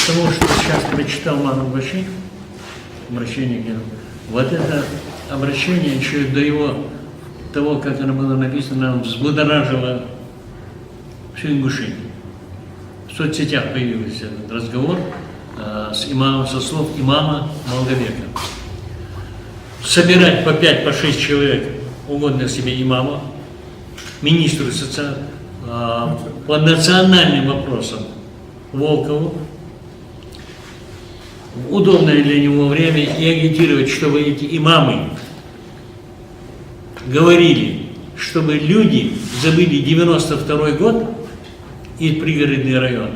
того, что сейчас прочитал Ману Баши, обращение к нему, вот это обращение еще и до того, как оно было написано, взбудоражило всю Ингушетию. В соцсетях появился этот разговор с имамом, со слов имама Молговека. Собирать по 5, по 6 человек угодно себе имама, министру по национальным вопросам Волкову, в удобное для него время, и агитировать, чтобы эти имамы говорили, чтобы люди забыли 92-й год и пригородный район.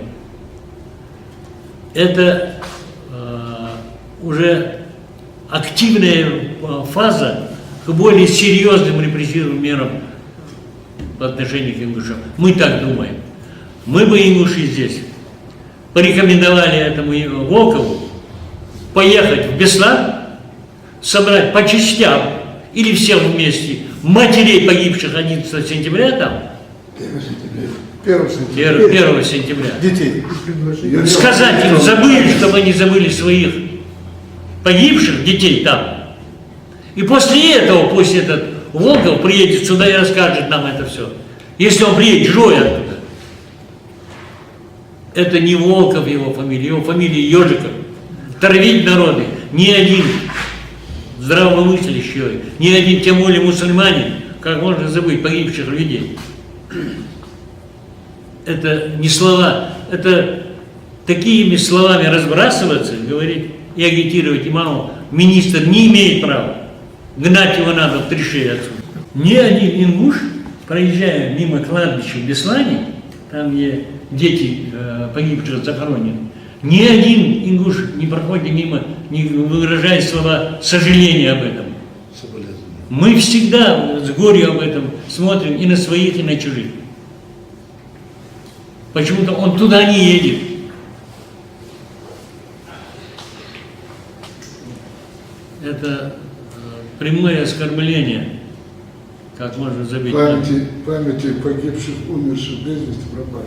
Это уже активная фаза к более серьезным репрессивным мерам по отношению к ингушам. Мы так думаем. Мы бы ингуши здесь порекомендовали этому Волкову поехать в Беслан, собрать по частям или всем вместе матерей погибших 11 сентября там, 1 сентября. Детей. Сказать им, забыли, чтобы они забыли своих погибших детей там. И после этого, пусть этот Волков приедет сюда и расскажет нам это все. Если он приедет живой оттуда. Это не Волков его фамилия Ежиков. Травить народы ни один здравомыслящий, ни один, тем более мусульманин, как можно забыть погибших людей. Это не слова, это такими словами разбрасываться, говорить и агитировать имаму, министр не имеет права. Гнать его надо в 3 шеи отсюда. Ни один ингуш, проезжая мимо кладбища в Беслане, там где дети погибших захоронены, ни один ингуш не проходит мимо, не выражая слова сожаления об этом. Мы всегда с горем об этом смотрим и на своих, и на чужих. Почему-то он туда не едет. Это прямое оскорбление, как можно забить. Памяти погибших, умерших без вести пропали.